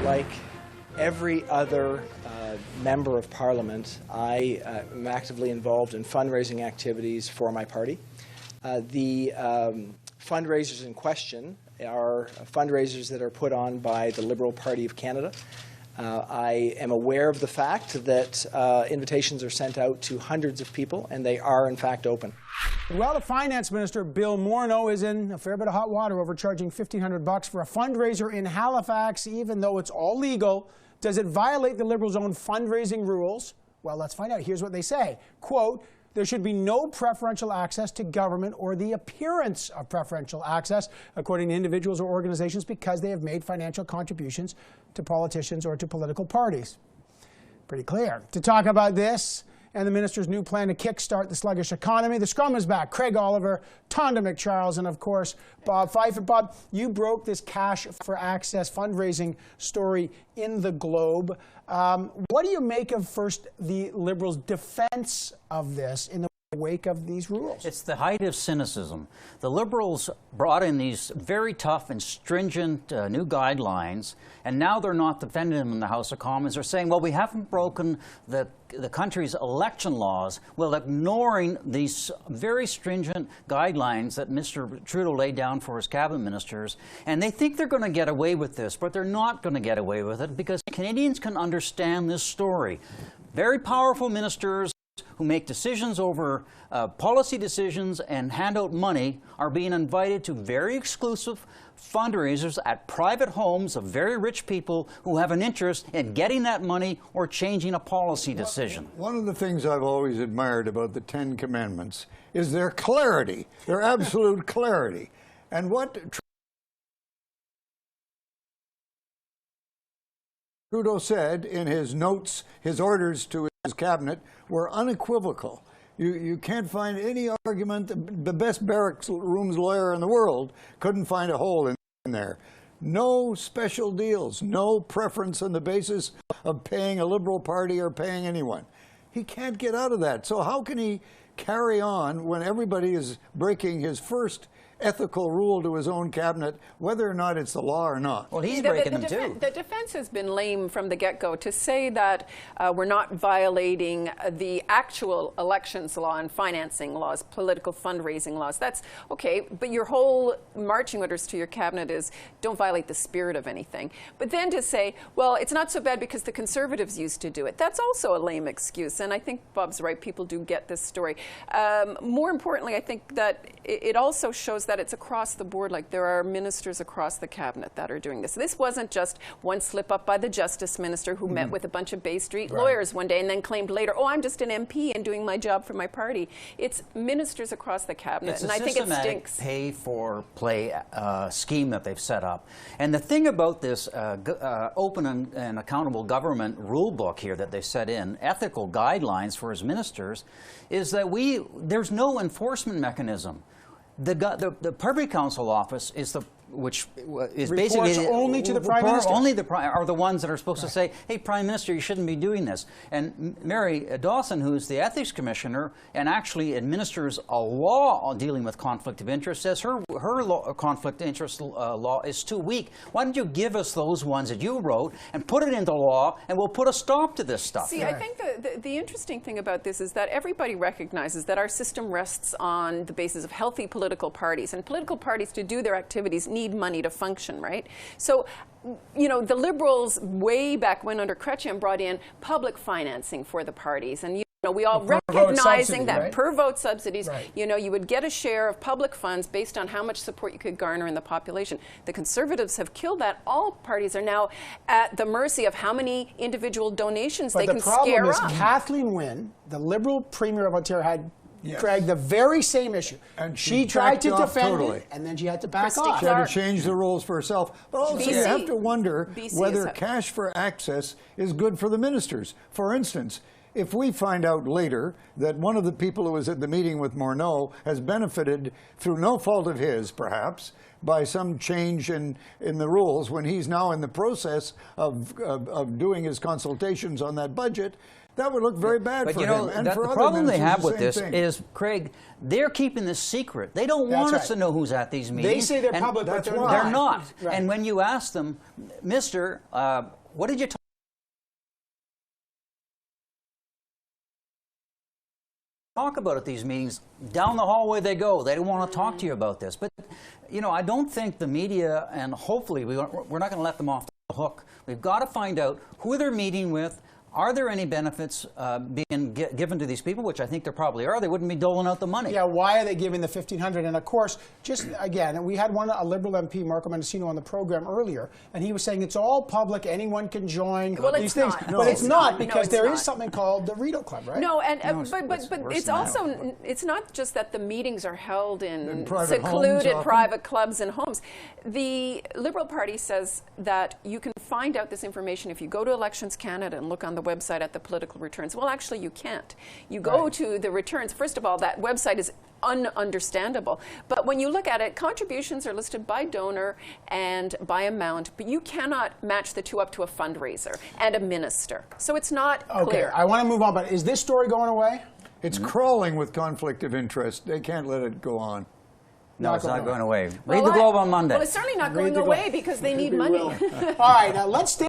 Like every other member of Parliament, I am actively involved in fundraising activities for my party. The fundraisers in question are fundraisers that are put on by the Liberal Party of Canada. I am aware of the fact that invitations are sent out to hundreds of people, and they are, in fact, open. Well, the Finance Minister, Bill Morneau, is in a fair bit of hot water over charging $1,500 for a fundraiser in Halifax, even though it's all legal. Does it violate the Liberals' own fundraising rules? Well, let's find out. Here's what they say. Quote, there should be no preferential access to government or the appearance of preferential access, according to individuals or organizations, because they have made financial contributions to politicians or to political parties. Pretty clear. To talk about this and the minister's new plan to kickstart the sluggish economy, the Scrum is back. Craig Oliver, Tonda McCharles, and of course, Bob Fife. And Bob, you broke this Cash for Access fundraising story in the Globe. What do you make of, first, the Liberals' defense of this in the wake of these rules? It's the height of cynicism. The Liberals brought in these very tough and stringent new guidelines, and now they're not defending them in the House of Commons. They're saying, well, we haven't broken the country's election laws while ignoring these very stringent guidelines that Mr. Trudeau laid down for his cabinet ministers. And they think they're going to get away with this, but they're not going to get away with it because Canadians can understand this story. Very powerful ministers who make decisions over policy decisions and hand out money are being invited to very exclusive fundraisers at private homes of very rich people who have an interest in getting that money or changing a policy decision. One of the things I've always admired about the Ten Commandments is their clarity, their absolute clarity. And what Trudeau said in his notes, his orders to his cabinet, were unequivocal. You can't find any argument. The best barracks rooms lawyer in the world couldn't find a hole in there. No special deals, no preference on the basis of paying a Liberal Party or paying anyone. He can't get out of that. So how can he carry on when everybody is breaking his first ethical rule to his own cabinet, whether or not it's the law or not? Well, he's breaking them too. The defense has been lame from the get-go. To say that we're not violating the actual elections law and financing laws, political fundraising laws, that's okay, but your whole marching orders to your cabinet is don't violate the spirit of anything. But then to say, well, it's not so bad because the Conservatives used to do it, that's also a lame excuse. And I think Bob's right, people do get this story. More importantly, I think that it also shows that it's across the board. Like, there are ministers across the cabinet that are doing this. This wasn't just one slip up by the Justice Minister who met with a bunch of Bay Street lawyers one day and then claimed later, oh, I'm just an MP and doing my job for my party. It's ministers across the cabinet, and I think it stinks. It's a systematic pay-for-play scheme that they've set up. And the thing about this open and accountable government rule book here that they set in, ethical guidelines for his ministers, is that there's no enforcement mechanism. The Privy Council office is which is basically only to the Prime Minister. Only are the ones that are supposed to say, hey, Prime Minister, you shouldn't be doing this. And Mary Dawson, who's the Ethics Commissioner and actually administers a law dealing with conflict of interest, says her conflict of interest law is too weak. Why don't you give us those ones that you wrote and put it into law, and we'll put a stop to this stuff. See, I think the interesting thing about this is that everybody recognizes that our system rests on the basis of healthy political parties, and political parties, to do their activities, need money to function, right? So, you know, the Liberals way back when under Chrétien brought in public financing for the parties, and we all recognizing that per vote subsidies, you know, you would get a share of public funds based on how much support you could garner in the population. The Conservatives have killed that. All parties are now at the mercy of how many individual donations they can scare up. But the problem is Kathleen Wynne, the Liberal Premier of Ontario, had dragged the very same issue. And she tried to defend it, and then she had to back off. She had to change the rules for herself. But also you have to wonder whether cash for access is good for the ministers. For instance, if we find out later that one of the people who was at the meeting with Morneau has benefited, through no fault of his perhaps, by some change in the rules when he's now in the process of doing his consultations on that budget, That would look very bad But for you know, him and that, for the other problem they ministers, have the with same this thing. is, Craig, they're keeping this secret. They don't That's want us right. to know who's at these meetings. They say they're and public, but that's they're why. not. They're not. Right. And when you ask them, Mister, what did you talk about at these meetings? Down the hallway they go. They don't want to talk to you about this. But, you know, I don't think the media, and hopefully we're not going to let them off the hook. We've got to find out who they're meeting with. Are there any benefits being given to these people, which I think there probably are? They wouldn't be doling out the money. Yeah, why are they giving the $1,500? And of course, just again, we had a Liberal MP, Marco Mendocino, on the program earlier, and he was saying it's all public, anyone can join Well, these it's things. not. But No, it's it's not, not. because No, there it's is not. something called the Rideau Club, right? No, and No, but worse it's than also that. it's not just that the meetings are held in private homes secluded often. private clubs and homes. The Liberal Party says that you can find out this information if you go to Elections Canada and look on the website at the political returns. Well, actually, you can't. You go to the returns. First of all, that website is ununderstandable. But when you look at it, contributions are listed by donor and by amount, but you cannot match the two up to a fundraiser and a minister. So it's not Okay, clear. I want to move on, but is this story going away? It's crawling with conflict of interest. They can't let it go on. No, it's not going away. Well, Read the Globe on Monday. Well, it's certainly not Read going the away Globe. because they need Maybe money. we will. All right, now let's stay